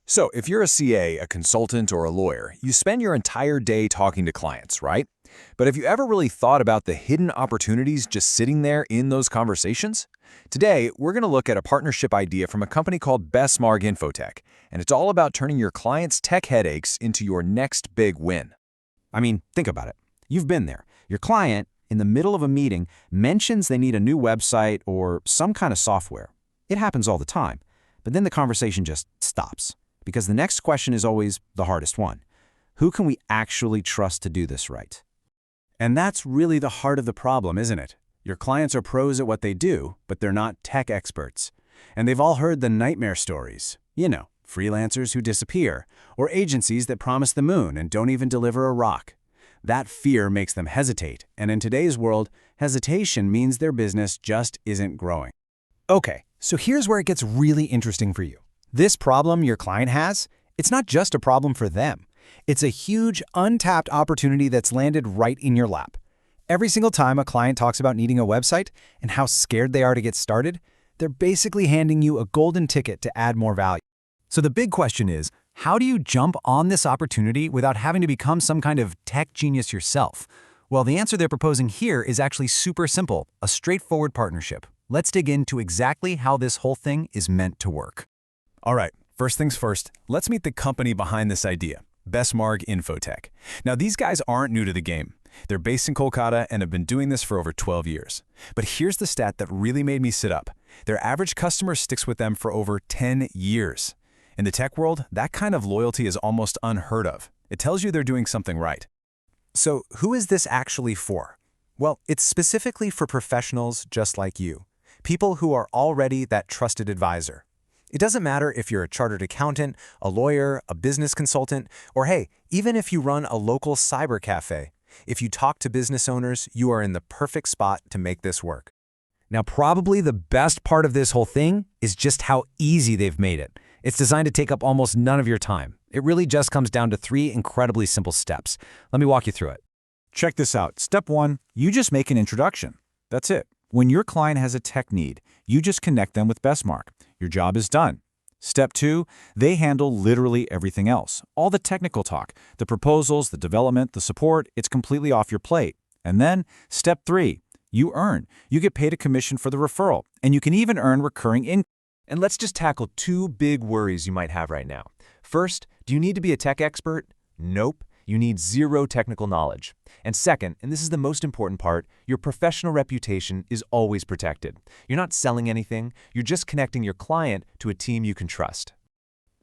So, if you're a CA, a consultant, or a lawyer, you spend your entire day talking to clients, right? But have you ever really thought about the hidden opportunities just sitting there in those conversations? Today, we're going to look at a partnership idea from a company called Bestmark Infotech, and it's all about turning your clients' tech headaches into your next big win. I mean, think about it. You've been there. Your client, in the middle of a meeting, mentions they need a new website or some kind of software. It happens all the time. But then the conversation just stops. Because the next question is always the hardest one. Who can we actually trust to do this right? And that's really the heart of the problem, isn't it? Your clients are pros at what they do, but they're not tech experts. And they've all heard the nightmare stories. You know, freelancers who disappear, or agencies that promise the moon and don't even deliver a rock. That fear makes them hesitate, and in today's world, hesitation means their business just isn't growing. Okay, so here's where it gets really interesting for you. This problem your client has, it's not just a problem for them. It's a huge, untapped opportunity that's landed right in your lap. Every single time a client talks about needing a website and how scared they are to get started, they're basically handing you a golden ticket to add more value. So the big question is, how do you jump on this opportunity without having to become some kind of tech genius yourself? Well, the answer they're proposing here is actually super simple, a straightforward partnership. Let's dig into exactly how this whole thing is meant to work. All right, first things first, let's meet the company behind this idea, Bestmark Infotech. Now, these guys aren't new to the game. They're based in Kolkata and have been doing this for over 12 years. But here's the stat that really made me sit up. Their average customer sticks with them for over 10 years. In the tech world, that kind of loyalty is almost unheard of. It tells you they're doing something right. So who is this actually for? Well, it's specifically for professionals just like you, people who are already that trusted advisor. It doesn't matter if you're a chartered accountant, a lawyer, a business consultant, or hey, even if you run a local cyber cafe. If you talk to business owners, you are in the perfect spot to make this work. Now, probably the best part of this whole thing is just how easy they've made it. It's designed to take up almost none of your time. It really just comes down to 3 incredibly simple steps. Let me walk you through it. Check this out. Step 1, you just make an introduction. That's it. When your client has a tech need, you just connect them with Bestmark. Your job is done. Step 2, they handle literally everything else. All the technical talk, the proposals, the development, the support, it's completely off your plate. And then, step 3, you earn. You get paid a commission for the referral, and you can even earn recurring income. And let's just tackle 2 big worries you might have right now. First, do you need to be a tech expert? Nope. You need 0 technical knowledge. And second, and this is the most important part, your professional reputation is always protected. You're not selling anything, you're just connecting your client to a team you can trust.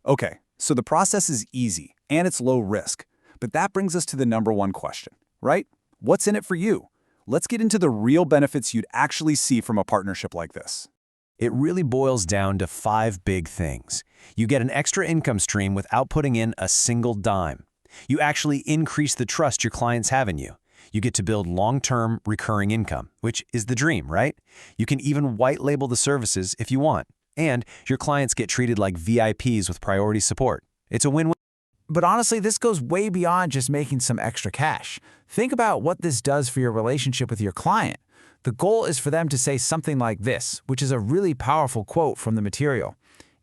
Okay, so the process is easy, and it's low risk. But that brings us to the #1 question, right? What's in it for you? Let's get into the real benefits you'd actually see from a partnership like this. It really boils down to 5 big things. You get an extra income stream without putting in a single dime. You actually increase the trust your clients have in you. You get to build long-term recurring income, which is the dream, right? You can even white label the services if you want. And your clients get treated like VIPs with priority support. It's a win-win. But honestly, this goes way beyond just making some extra cash. Think about what this does for your relationship with your client. The goal is for them to say something like this, which is a really powerful quote from the material.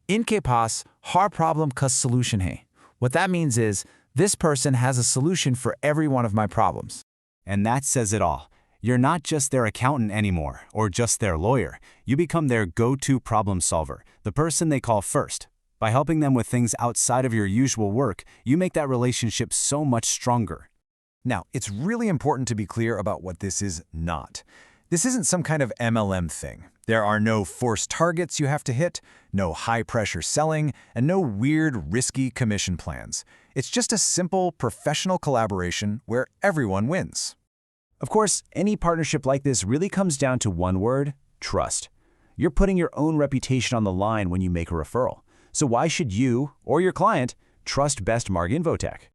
Inke paas har problem ka solution hai. What that means is, this person has a solution for every one of my problems. And that says it all. You're not just their accountant anymore, or just their lawyer. You become their go-to problem solver, the person they call first. By helping them with things outside of your usual work, you make that relationship so much stronger. Now, it's really important to be clear about what this is not. This isn't some kind of MLM thing. There are no forced targets you have to hit, no high-pressure selling, and no weird, risky commission plans. It's just a simple, professional collaboration where everyone wins. Of course, any partnership like this really comes down to one word: trust. You're putting your own reputation on the line when you make a referral. So why should you, or your client, trust Bestmark Infotech?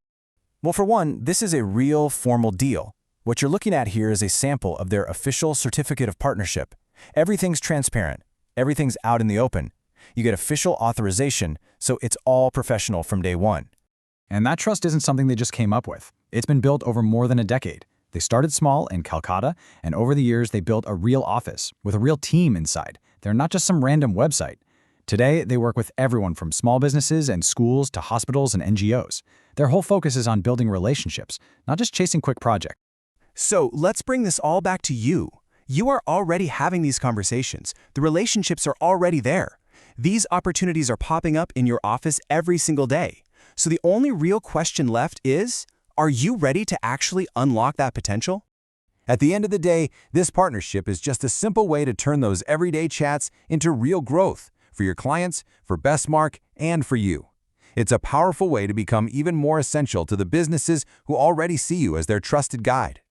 Well, for one, this is a real formal deal. What you're looking at here is a sample of their official certificate of partnership. Everything's transparent. Everything's out in the open. You get official authorization, so it's all professional from day one. And that trust isn't something they just came up with. It's been built over more than a decade. They started small in Calcutta, and over the years they built a real office with a real team inside. They're not just some random website. Today, they work with everyone from small businesses and schools to hospitals and NGOs. Their whole focus is on building relationships, not just chasing quick projects. So let's bring this all back to you. You are already having these conversations. The relationships are already there. These opportunities are popping up in your office every single day. So the only real question left is, are you ready to actually unlock that potential? At the end of the day, this partnership is just a simple way to turn those everyday chats into real growth for your clients, for Bestmark, and for you. It's a powerful way to become even more essential to the businesses who already see you as their trusted guide.